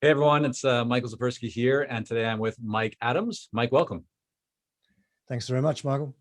Hey everyone, it's Michael Zapersky here, and today I'm with Mike Adams. Mike, welcome. Thanks very much, Michael.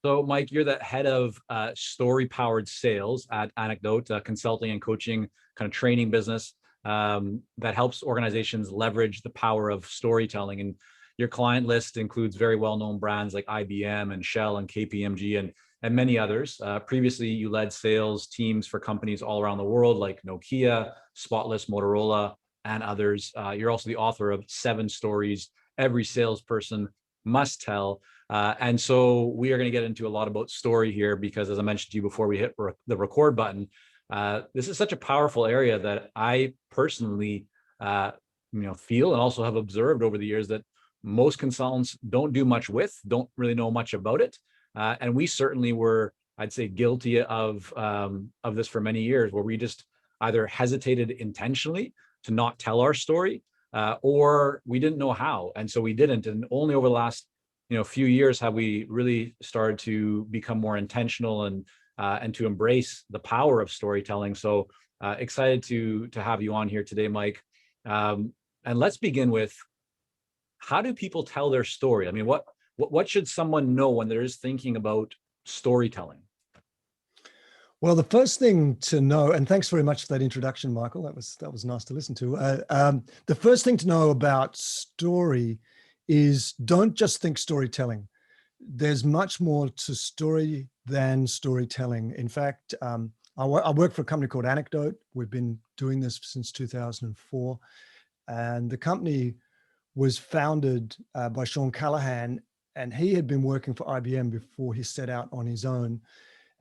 So Mike, you're the head of story-powered sales at Anecdote, consulting and coaching kind of training business that helps organizations leverage the power of storytelling. And your client list includes very well-known brands like IBM and Shell and KPMG and many others. Previously, you led sales teams for companies all around the world like Nokia, Spotless, Motorola, and others. You're also the author of 7 stories every salesperson must tell. And so we are going to get into a lot about story here because, as I mentioned to you before we hit the record button, this is such a powerful area that I personally, feel and also have observed over the years that most consultants don't do much with, don't really know much about it. And we certainly were, I'd say, guilty of this for many years, where we just either hesitated intentionally to not tell our story, or we didn't know how, and so we didn't. And only over the last few years have we really started to become more intentional and to embrace the power of storytelling. So excited to have you on here today, Mike. And let's begin with, how do people tell their story? I mean, what should someone know when they're just thinking about storytelling? Well, the first thing to know, and thanks very much for that introduction, Michael. That was nice to listen to. The first thing to know about story is, don't just think storytelling. There's much more to story than storytelling. In fact, I work for a company called Anecdote. We've been doing this since 2004. And the company was founded by Sean Callahan, and he had been working for IBM before he set out on his own.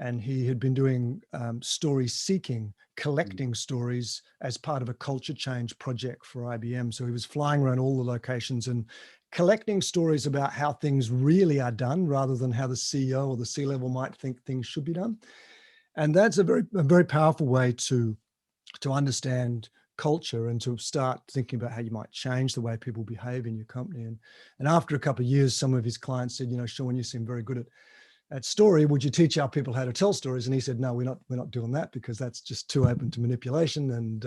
And he had been doing story seeking, collecting stories as part of a culture change project for IBM. So he was flying around all the locations and collecting stories about how things really are done, rather than how the CEO or the C-level might think things should be done. And that's a very powerful way to understand culture and to start thinking about how you might change the way people behave in your company. And after a couple of years, some of his clients said, Sean, you seem very good at story. Would you teach our people how to tell stories? And he said, no, we're not doing that, because that's just too open to manipulation. And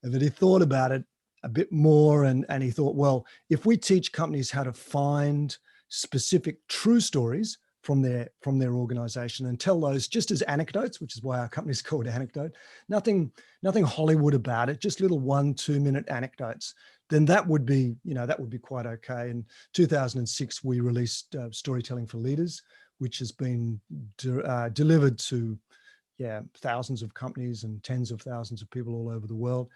that he thought about it a bit more, and he thought, well, if we teach companies how to find specific true stories from their organization and tell those just as anecdotes, which is why our company is called Anecdote, nothing Hollywood about it, just little 1-2 minute anecdotes, then that would be quite okay. In 2006, we released Storytelling for Leaders, which has been delivered to thousands of companies and tens of thousands of people all over the world.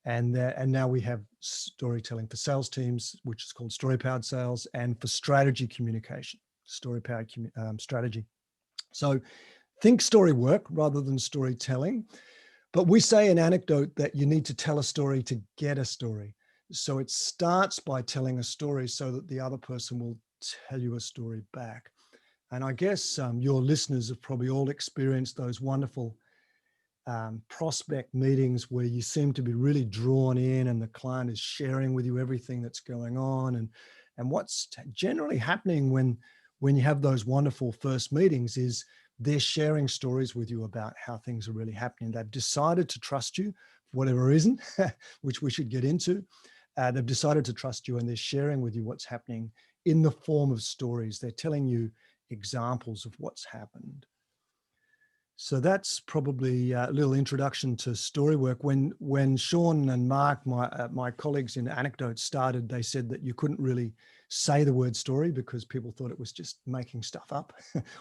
And now we have Storytelling for Sales Teams, which is called Story-Powered Sales, and for strategy communication, Story-Powered Strategy. So think story work rather than storytelling. But we say in Anecdote that you need to tell a story to get a story. So it starts by telling a story so that the other person will tell you a story back. And I guess your listeners have probably all experienced those wonderful prospect meetings where you seem to be really drawn in, and the client is sharing with you everything that's going on. And what's generally happening when you have those wonderful first meetings is they're sharing stories with you about how things are really happening. They've decided to trust you for whatever reason, which we should get into. They've decided to trust you, and they're sharing with you what's happening in the form of stories. They're telling you examples of what's happened. So that's probably a little introduction to story work. When Sean and Mark, my colleagues in Anecdote, started, they said that you couldn't really say the word story because people thought it was just making stuff up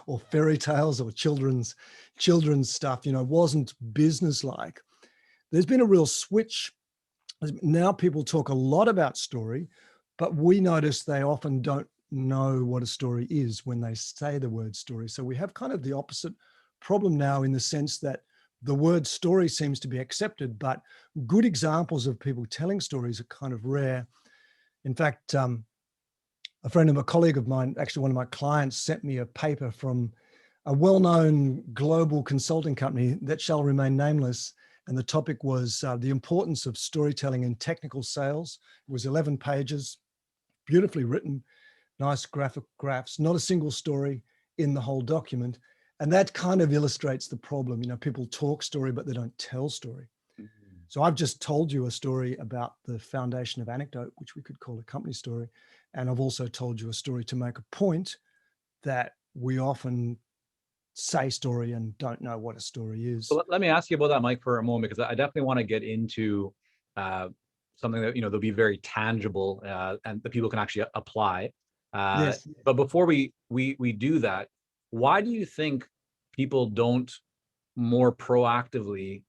or fairy tales or children's stuff, wasn't business-like. There's been a real switch. Now people talk a lot about story, but we notice they often don't know what a story is when they say the word story. So we have kind of the opposite problem now, in the sense that the word story seems to be accepted, but good examples of people telling stories are kind of rare. In fact, a colleague of mine, actually one of my clients, sent me a paper from a well-known global consulting company that shall remain nameless. And the topic was the importance of storytelling in technical sales. It was 11 pages, beautifully written, nice graphic graphs, not a single story in the whole document. And that kind of illustrates the problem. People talk story, but they don't tell story. So I've just told you a story about the foundation of anecdote, which we could call a company story. And I've also told you a story to make a point that we often say story and don't know what a story So is. let me ask you about that, Mike, for a moment, because I definitely want to get into uh, something that, that'll be very tangible and that people can actually apply. Yes. But before we do that, why do you think people don't more proactively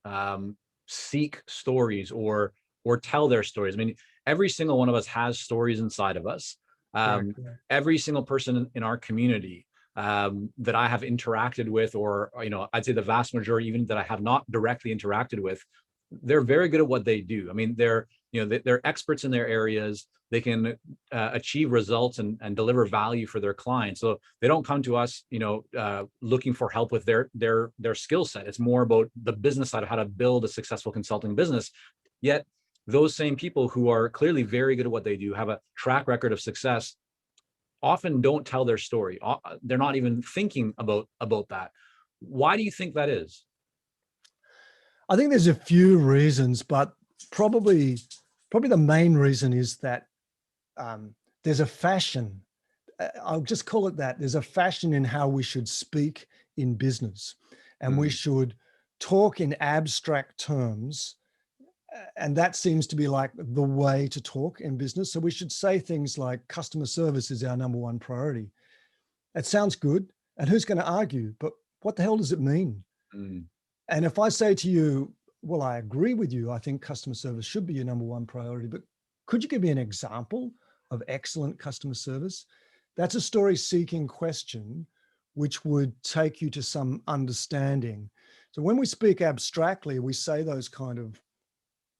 seek stories or tell their stories? I mean, every single one of us has stories inside of us. Correct. Um, every single person in our community that I have interacted with, or I'd say the vast majority, even that I have not directly interacted with, they're very good at what they do. I mean, they're experts in their areas. They can achieve results and deliver value for their clients. So they don't come to us, looking for help with their skill set. It's more about the business side of how to build a successful consulting business. Yet those same people who are clearly very good at what they do, have a track record of success, often don't tell their story. They're not even thinking about that. Why do you think that is? I think there's a few reasons, but probably the main reason is that there's a fashion. I'll just call it that. There's a fashion in how we should speak in business, and we should talk in abstract terms. And that seems to be like the way to talk in business. So we should say things like customer service is our number one priority. It sounds good. And who's going to argue? But what the hell does it mean? Mm, And if I say to you, well, I agree with you, I think customer service should be your number one priority, but could you give me an example of excellent customer service? That's a story seeking question, which would take you to some understanding. So when we speak abstractly, we say those kind of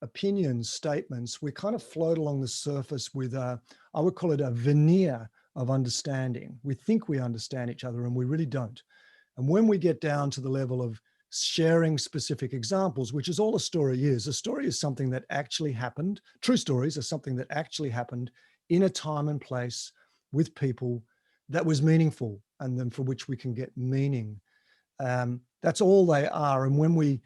opinions, statements, we kind of float along the surface with I would call it a veneer of understanding. We think we understand each other and we really don't. And when we get down to the level of sharing specific examples, which is all a story is something that actually happened. True stories are something that actually happened in a time and place with people that was meaningful and then for which we can get meaning. That's all they are. And when we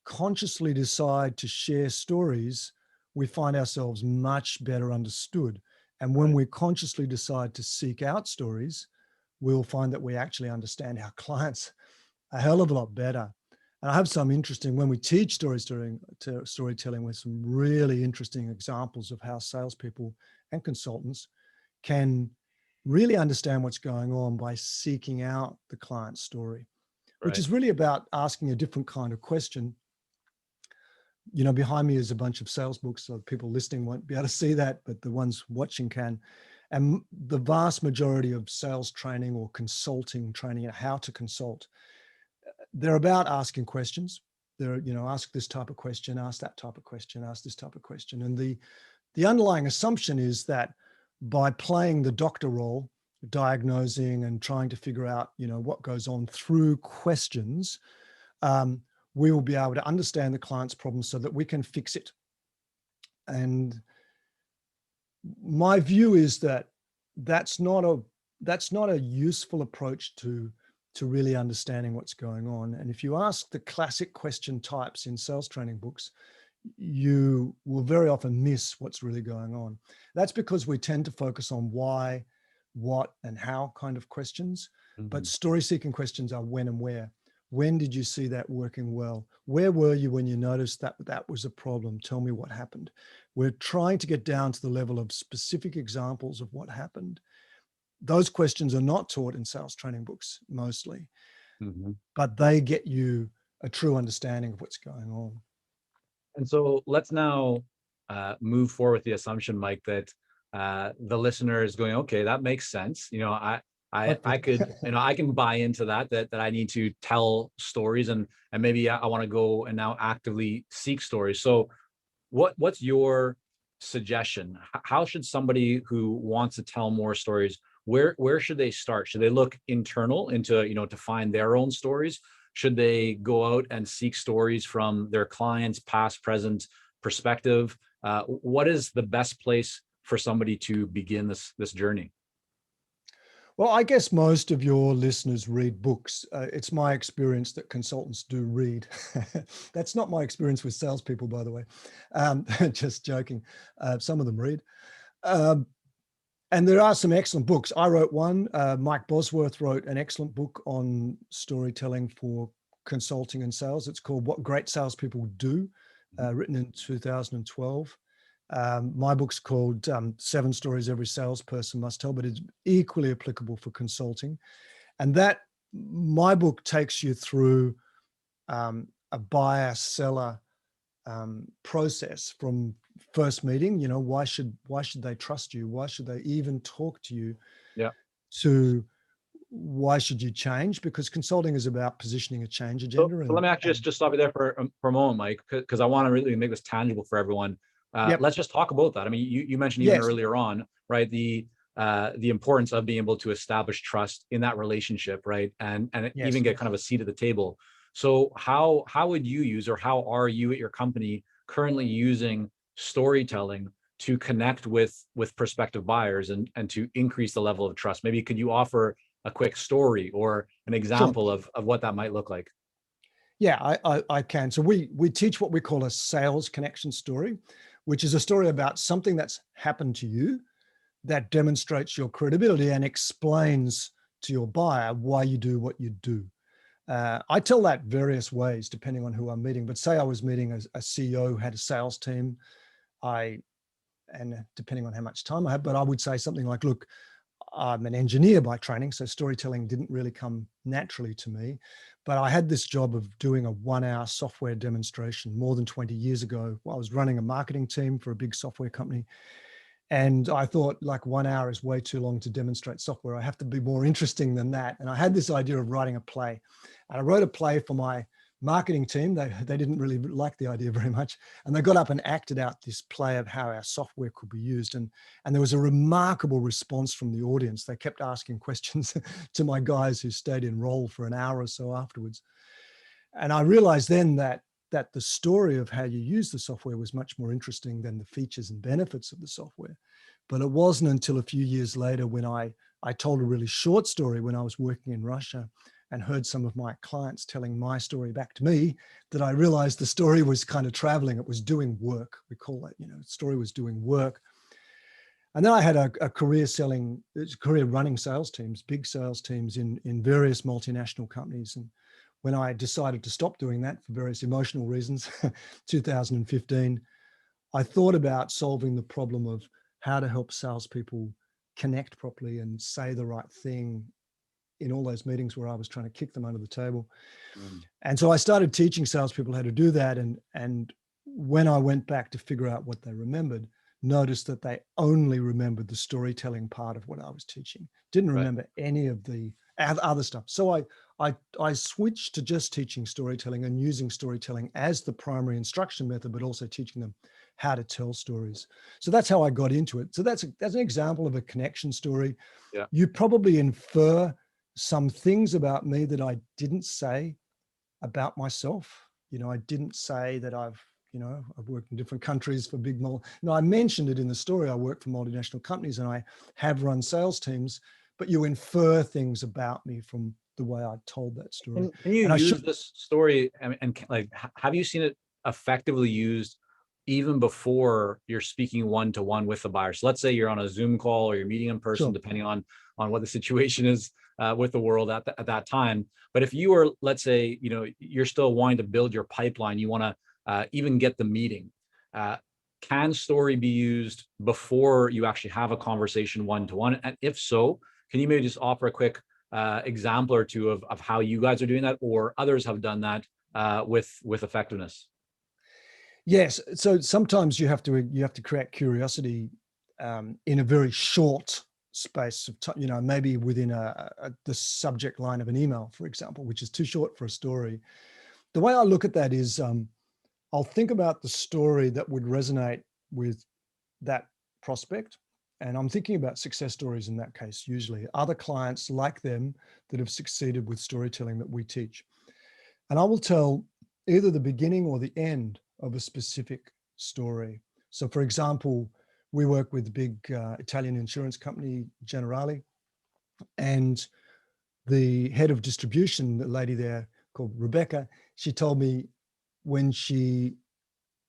consciously decide to share stories, we find ourselves much better understood. And when right. we consciously decide to seek out stories, we'll find that we actually understand our clients a hell of a lot better. And I have some interesting, when we teach storytelling with some really interesting examples of how salespeople and consultants can really understand what's going on by seeking out the client's story, which Right. is really about asking a different kind of question. Behind me is a bunch of sales books, so people listening won't be able to see that, but the ones watching can. And the vast majority of sales training or consulting training, how to consult, they're about asking questions. They're, ask this type of question, ask that type of question, ask this type of question. And the underlying assumption is that by playing the doctor role, diagnosing and trying to figure out, what goes on through questions, we will be able to understand the client's problem so that we can fix it. And my view is that that's not a useful approach to really understanding what's going on. And if you ask the classic question types in sales training books, you will very often miss what's really going on. That's because we tend to focus on why, what, and how kind of questions. But story seeking questions are when and where. When did you see that working well? Where were you when you noticed that that was a problem? Tell me what happened. We're trying to get down to the level of specific examples of what happened. Those questions are not taught in sales training books mostly, but they get you a true understanding of what's going on. And so let's now move forward with the assumption, Mike, that the listener is going, okay, that makes sense. I could, I can buy into that I need to tell stories and maybe I want to go and now actively seek stories. So what's your suggestion? How should somebody who wants to tell more stories, where should they start? Should they look internal into, to find their own stories? Should they go out and seek stories from their clients, past, present perspective? What is the best place for somebody to begin this journey? Well, I guess most of your listeners read books. It's my experience that consultants do read. That's not my experience with salespeople, by the way. Just joking. Some of them read. Um, and there are some excellent books. I wrote one. Mike Bosworth wrote an excellent book on storytelling for consulting and sales. It's called What Great Salespeople Do, written in 2012. My book's called 7 Stories Every Salesperson Must Tell, but it's equally applicable for consulting. And that my book takes you through a buyer seller process from first meeting. You know, why should they trust you? Why should they even talk to you? Yeah. To why should you change? Because consulting is about positioning a change So, agenda. so let me actually And just stop you there for a moment, Mike, because I want to really make this tangible for everyone. yep, Let's just talk about that. I mean, you mentioned even yes, earlier on, right? The importance of being able to establish trust in that relationship, right? And even yes. get kind of a seat at the table. So how would you use, or how are you at your company currently using storytelling to connect with prospective buyers and to increase the level of trust? Maybe could you offer a quick story or an Sure. example of what that might look like? Yeah, I can. So we teach what we call a sales connection story, which is a story about something that's happened to you that demonstrates your credibility and explains to your buyer why you do what you do. I tell that various ways depending on who I'm meeting. But say I was meeting a CEO who had a sales team, and depending on how much time I have, but I would say something like, "Look, I'm an engineer by training, so storytelling didn't really come naturally to me. But I had this job of doing a 1 hour software demonstration more than 20 years ago. I was running a marketing team for a big software company. And I thought like 1 hour is way too long to demonstrate software. I have to be more interesting than that. And I had this idea of writing a play. And I wrote a play for my marketing team. They didn't really like the idea very much. And they got up and acted out this play of how our software could be used. And there was a remarkable response from the audience. They kept asking questions to my guys who stayed in role for an hour or so afterwards. And I realized then that the story of how you use the software was much more interesting than the features and benefits of the software. But it wasn't until a few years later when I told a really short story when I was working in Russia and heard some of my clients telling my story back to me that I realized the story was kind of traveling. It was doing work. We call it, the story was doing work. And then I had a career running sales teams, big sales teams in various multinational companies. And when I decided to stop doing that for various emotional reasons, 2015, I thought about solving the problem of how to help salespeople connect properly and say the right thing in all those meetings where I was trying to kick them under the table. Mm. And so I started teaching salespeople how to do that. And when I went back to figure out what they remembered, noticed that they only remembered the storytelling part of what I was teaching, didn't Right. remember any of the other stuff. So I switched to just teaching storytelling and using storytelling as the primary instruction method, but also teaching them how to tell stories. So that's how I got into it. So that's an example of a connection story. Yeah. You probably infer some things about me that I didn't say about myself. I didn't say that I've worked in different countries for big no, I mentioned it in the story. I work for multinational companies and I have run sales teams, but you infer things about me from the way I told that story. Can you And I should, use this story and like have you seen it effectively used even before you're speaking one to one with the buyer? So let's say you're on a Zoom call or you're meeting in person, sure. depending on what the situation is with the world at that time. But if you are, let's say, you're still wanting to build your pipeline, you want to even get the meeting. Uh, can story be used before you actually have a conversation one to one? And if so, can you maybe just offer a quick example or two of how you guys are doing that, or others have done that with effectiveness? Yes. So sometimes you have to create curiosity in a very short space of time, maybe within the subject line of an email, for example, which is too short for a story. The way I look at that is I'll think about the story that would resonate with that prospect. And I'm thinking about success stories in that case, usually other clients like them that have succeeded with storytelling that we teach. And I will tell either the beginning or the end of a specific story. So, for example, we work with the big Italian insurance company, Generali. And the head of distribution, the lady there called Rebecca, she told me when she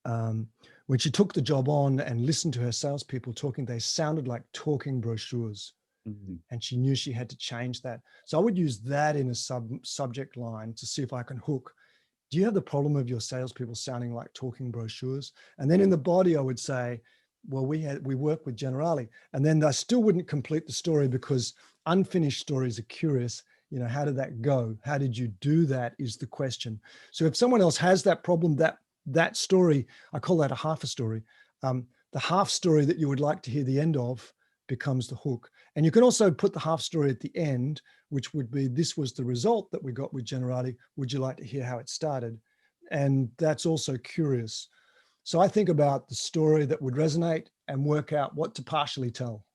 um, when she took the job on and listened to her salespeople talking, they sounded like talking brochures. Mhm. And she knew she had to change that. So I would use that in a subject line to see if I can hook. Do you have the problem of your salespeople sounding like talking brochures? And then in the body, I would say, well, we work with Generali. And then I still wouldn't complete the story because unfinished stories are curious. You know, how did that go? How did you do that is the question. So if someone else has that problem, that story, I call that a half a story. The half story that you would like to hear the end of becomes the hook. And you can also put the half story at the end, which would be, this was the result that we got with Generali. Would you like to hear how it started? And that's also curious. So I think about the story that would resonate and work out what to partially tell.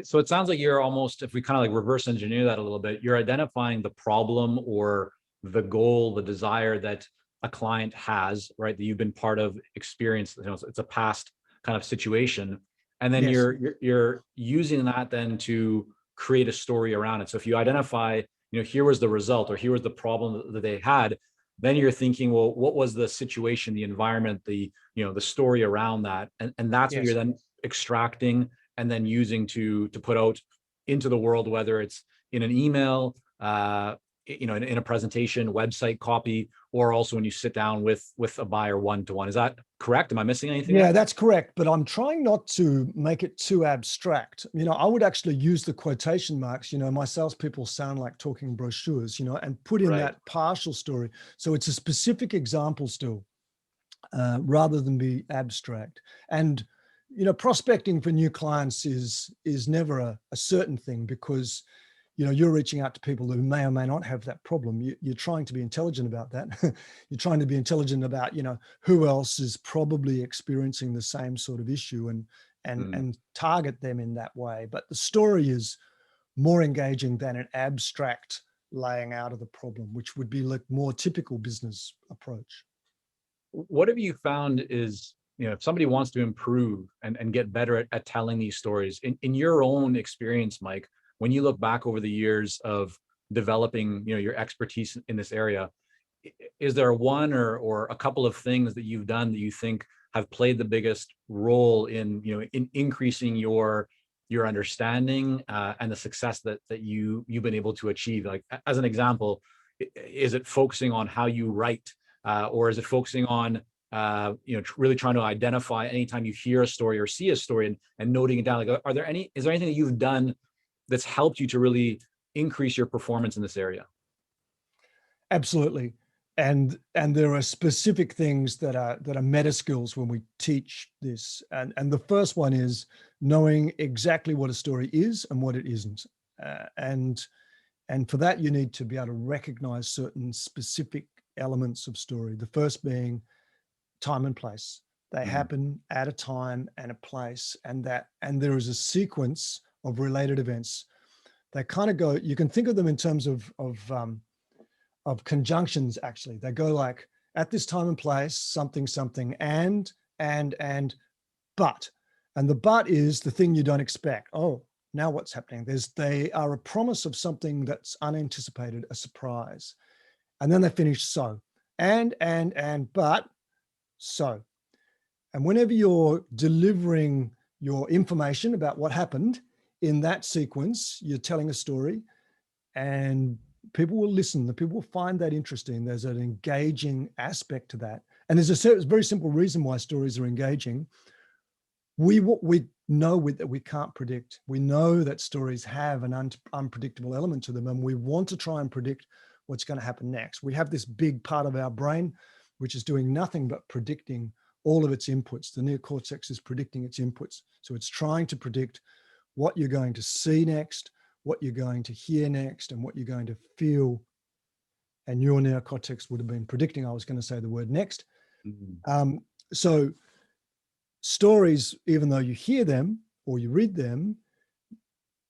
So it sounds like you're almost, if we kind of like reverse engineer that a little bit, you're identifying the problem or the goal, the desire that a client has, right? That you've been part of, experience, you know, it's a past kind of situation. And then Yes. you're using that then to create a story around it. So if you identify, you know, here was the result or here was the problem that they had, then you're thinking, well, what was the situation, the environment, the, you know, the story around that. And that's what you're Yes. then extracting and then using to put out into the world, whether it's in an email, you know, in a presentation, website copy, or also when you sit down with a buyer one-to-one. Is that correct? Am I missing anything Yeah, there? that's correct. But I'm trying not to make it too abstract. You know, I would actually use the quotation marks, you know, my salespeople sound like talking brochures, you know, and put in Right. that partial story. So it's a specific example still, rather than be abstract. And, you know, prospecting for new clients is never a certain thing because, you know, you're reaching out to people who may or may not have that problem. You're trying to be intelligent about that. You're trying to be intelligent about, you know, who else is probably experiencing the same sort of issue Mm. and target them in that way. But the story is more engaging than an abstract laying out of the problem, which would be like more typical business approach. What have you found is, you know, if somebody wants to improve and get better at telling these stories in your own experience, Mike, when you look back over the years of developing, you know, your expertise in this area, is there one or a couple of things that you've done that you think have played the biggest role in, you know, in increasing your understanding and the success that you've been able to achieve? Like as an example, is it focusing on how you write, or is it focusing on you know, really trying to identify anytime you hear a story or see a story and noting it down? Like, is there anything that you've done that's helped you to really increase your performance in this area? Absolutely. And there are specific things that are meta skills when we teach this. And the first one is knowing exactly what a story is and what it isn't. And for that, you need to be able to recognize certain specific elements of story. The first being time and place. They Mm. happen at a time and a place, and there is a sequence of related events. They kind of go, you can think of them in terms of conjunctions. Actually, they go like, at this time and place, something something, and but. And the but is the thing you don't expect. Oh, now what's happening? They are a promise of something that's unanticipated, a surprise. And then they finish so. But so. And whenever you're delivering your information about what happened in that sequence, you're telling a story, and people will listen. The people will find that interesting. There's an engaging aspect to that. And there's a very simple reason why stories are engaging. We know that we can't predict. We know that stories have an unpredictable element to them, and we want to try and predict what's going to happen next. We have this big part of our brain which is doing nothing but predicting all of its inputs. The neocortex is predicting its inputs. So it's trying to predict what you're going to see next, what you're going to hear next, and what you're going to feel. And your neocortex would have been predicting, I was going to say the word next. Mm. So stories, even though you hear them or you read them,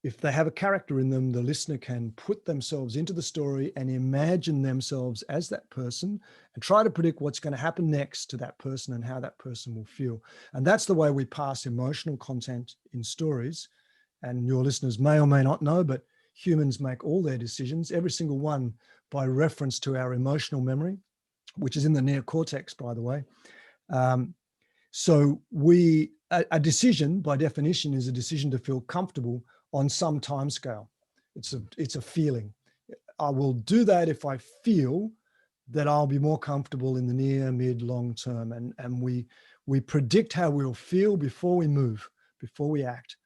if they have a character in them, the listener can put themselves into the story and imagine themselves as that person and try to predict what's going to happen next to that person and how that person will feel. And that's the way we pass emotional content in stories. and your listeners may or may not know, but humans make all their decisions, every single one, by reference to our emotional memory, which is in the neocortex, by the way. So a decision by definition is a decision to feel comfortable on some time scale. It's a feeling. I will do that if I feel that I'll be more comfortable in the near, mid, long term. And we predict how we'll feel before we move, before we act.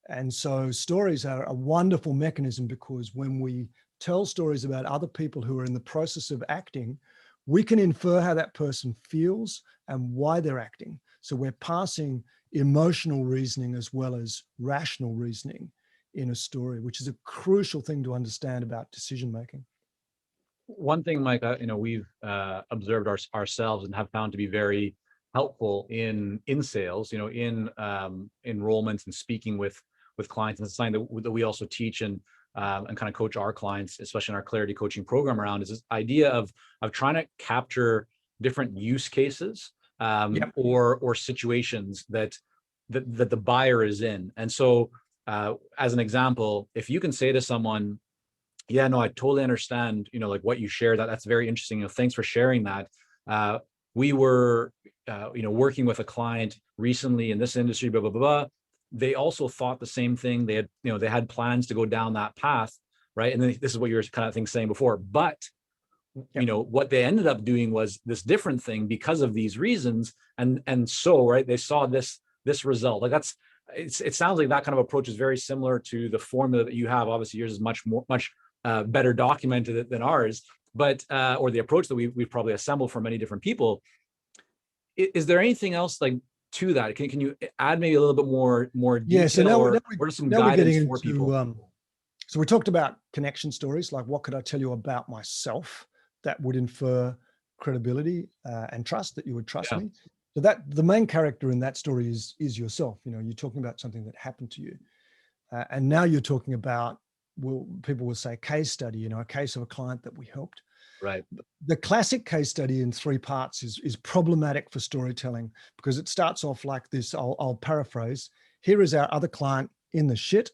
And so stories are a wonderful mechanism, because when we tell stories about other people who are in the process of acting, we can infer how that person feels and why they're acting. So we're passing emotional reasoning as well as rational reasoning in a story, which is a crucial thing to understand about decision making. One thing, Mike, we've observed ourselves and have found to be very helpful in sales, in enrollments and speaking with clients, and it's something that we also teach and kind of coach our clients, especially in our clarity coaching program, around, is this idea of trying to capture different use cases or situations that the buyer is in. And so, as an example, if you can say to someone, yeah, no, I totally understand, like what you shared, that's very interesting. Thanks for sharing that. We were, working with a client recently in this industry, blah, blah, blah, blah. They also thought the same thing. They had plans to go down that path, right? And then this is what you were kind of saying before. But, what they ended up doing was this different thing because of these reasons. And so, right, they saw this result. Like it sounds like that kind of approach is very similar to the formula that you have. Obviously, yours is much better documented than ours, but or the approach that we've probably assembled from many different people. Is there anything else like to that? Can you add maybe a little bit more detail? Yeah, so now what are some guidance for people? So we talked about connection stories, like what could I tell you about myself that would infer credibility and trust, that you would trust me. So that the main character in that story is yourself. You're talking about something that happened to you, and now you're talking about, people will say case study, a case of a client that we helped. Right. The classic case study in 3 parts is problematic for storytelling, because it starts off like this. I'll paraphrase. Here is our other client in the shit.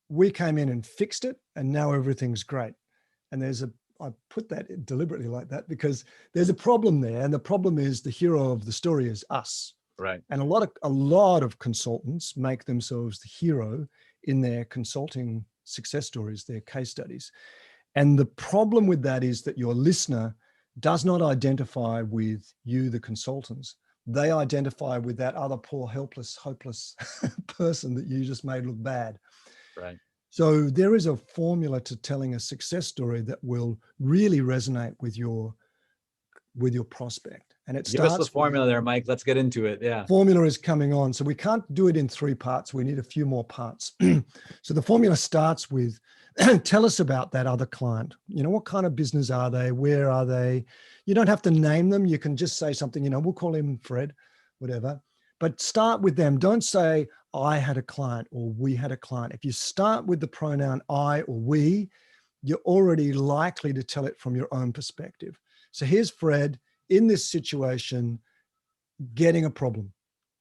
We came in and fixed it, and now everything's great. And I put that deliberately like that because there's a problem there. And the problem is the hero of the story is us. Right. And a lot of consultants make themselves the hero in their consulting success stories, their case studies. And the problem with that is that your listener does not identify with you, the consultants. They identify with that other poor, helpless, hopeless person that you just made look bad. Right. So there is a formula to telling a success story that will really resonate with your prospect. And it Give us the formula there, Mike. Let's get into it. Yeah. Formula is coming on. So we can't do it in 3 parts. We need a few more parts. So the formula starts with, tell us about that other client. What kind of business are they? Where are they? You don't have to name them. You can just say something, we'll call him Fred, whatever. But start with them. Don't say, I had a client or we had a client. If you start with the pronoun I or we, you're already likely to tell it from your own perspective. So here's Fred in this situation, getting a problem.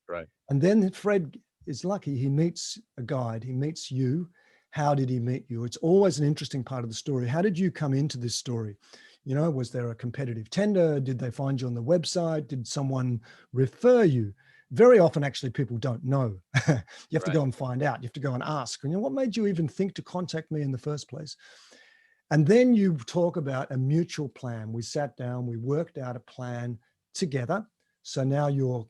Right. And then Fred is lucky. He meets a guide. He meets you. How did he meet you? It's always an interesting part of the story. How did you come into this story? Was there a competitive tender? Did they find you on the website? Did someone refer you? Very often, actually, people don't know. You have to go and find out. You have to go and ask. What made you even think to contact me in the first place? And then you talk about a mutual plan. We sat down, we worked out a plan together. So now your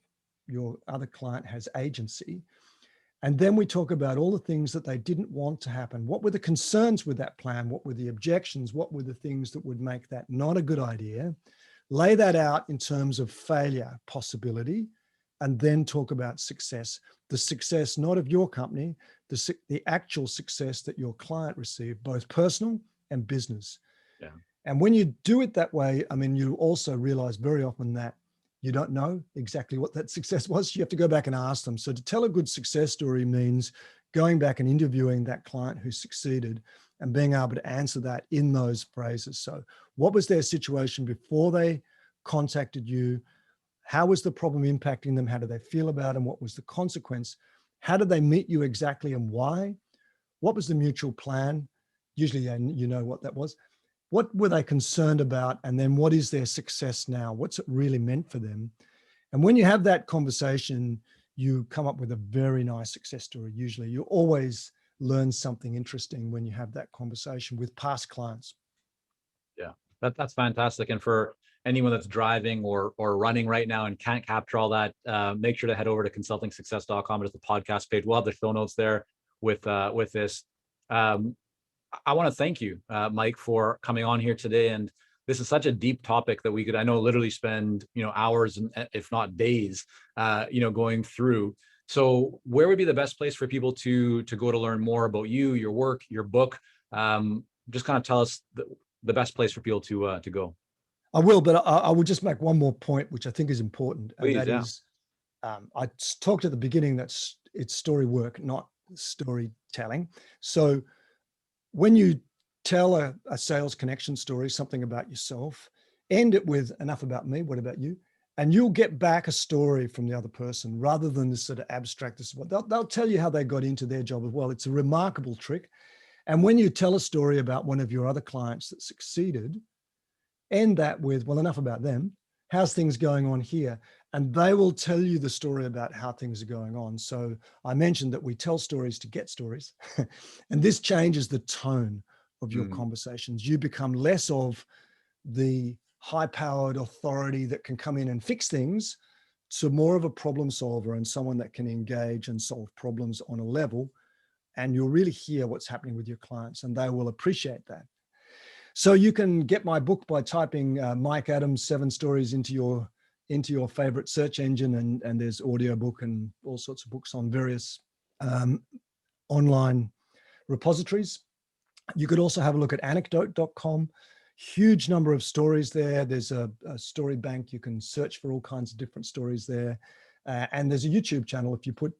other client has agency. And then we talk about all the things that they didn't want to happen. What were the concerns with that plan? What were the objections? What were the things that would make that not a good idea? Lay that out in terms of failure possibility, and then talk about success. The success, not of your company, the actual success that your client received, both personal and business. Yeah. And when you do it that way, you also realize very often that you don't know exactly what that success was. You have to go back and ask them. So to tell a good success story means going back and interviewing that client who succeeded and being able to answer that in those phrases. So what was their situation before they contacted you? How was the problem impacting them? How do they feel about it? And what was the consequence? How did they meet you exactly and why? What was the mutual plan? Usually, and you know what that was. What were they concerned about? And then what is their success now? What's it really meant for them? And when you have that conversation, you come up with a very nice success story. Usually you always learn something interesting when you have that conversation with past clients. Yeah, that's fantastic. And for anyone that's driving or running right now and can't capture all that, make sure to head over to consultingsuccess.com. There's the podcast page. We'll have the show notes there with this. Um, I want to thank you, Mike, for coming on here today. And this is such a deep topic that we could, I know, literally spend, hours and if not days, going through. So where would be the best place for people to go to learn more about you, your work, your book? Just kind of tell us the best place for people to go. I will, but I will just make one more point, which I think is important. And Please, that yeah. is, I talked at the beginning that it's story work, not storytelling. So when you tell a sales connection story, something about yourself, end it with enough about me, what about you? And you'll get back a story from the other person rather than this sort of abstract, this is what they'll tell you how they got into their job as well. It's a remarkable trick. And when you tell a story about one of your other clients that succeeded, end that with, well, enough about them. How's things going on here? And they will tell you the story about how things are going on. So I mentioned that we tell stories to get stories. And this changes the tone of your conversations. You become less of the high-powered authority that can come in and fix things to more of a problem solver and someone that can engage and solve problems on a level. And you'll really hear what's happening with your clients, and they will appreciate that. So you can get my book by typing Mike Adams 7 Stories into your favorite search engine, and there's audiobook and all sorts of books on various online repositories. You could also have a look at anecdote.com. Huge number of stories there. There's a story bank. You can search for all kinds of different stories there. And there's a YouTube channel. If you put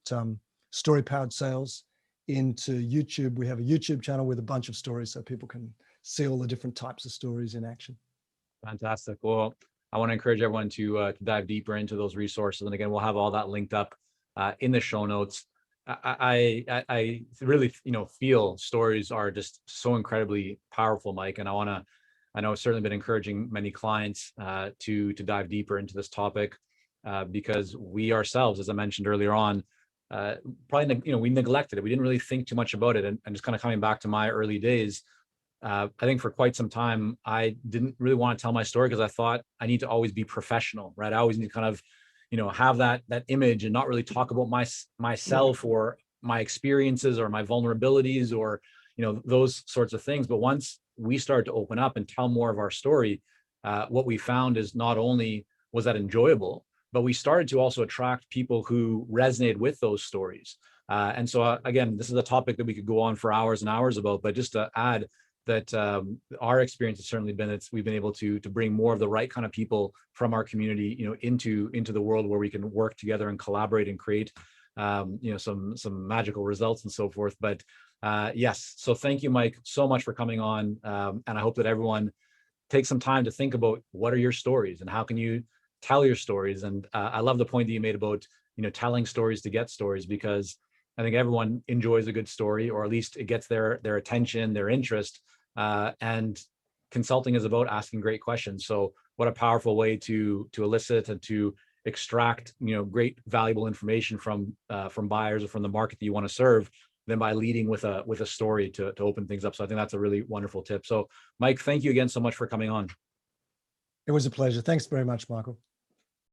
Story Powered Sales into YouTube, we have a YouTube channel with a bunch of stories so people can see all the different types of stories in action. Fantastic. Well, I want to encourage everyone to dive deeper into those resources. And again, we'll have all that linked up in the show notes. I really, feel stories are just so incredibly powerful, Mike. And I know I've certainly been encouraging many clients to dive deeper into this topic because we ourselves, as I mentioned earlier on, probably, we neglected it. We didn't really think too much about it. And just kind of coming back to my early days, I think for quite some time, I didn't really want to tell my story because I thought I need to always be professional, right? I always need to kind of, have that image and not really talk about myself or my experiences or my vulnerabilities or, those sorts of things. But once we started to open up and tell more of our story, what we found is not only was that enjoyable, but we started to also attract people who resonated with those stories. And so again, this is a topic that we could go on for hours and hours about, but just to add that our experience has certainly been that we've been able to bring more of the right kind of people from our community, into the world where we can work together and collaborate and create, some magical results and so forth. But yes, so thank you, Mike, so much for coming on, and I hope that everyone takes some time to think about what are your stories and how can you tell your stories. And I love the point that you made about telling stories to get stories, because I think everyone enjoys a good story, or at least it gets their attention, their interest. And consulting is about asking great questions. So what a powerful way to elicit and to extract great valuable information from buyers or from the market that you want to serve, than by leading with a story to open things up. So I think that's a really wonderful tip. So Mike, thank you again so much for coming on. It was a pleasure. Thanks very much, Michael.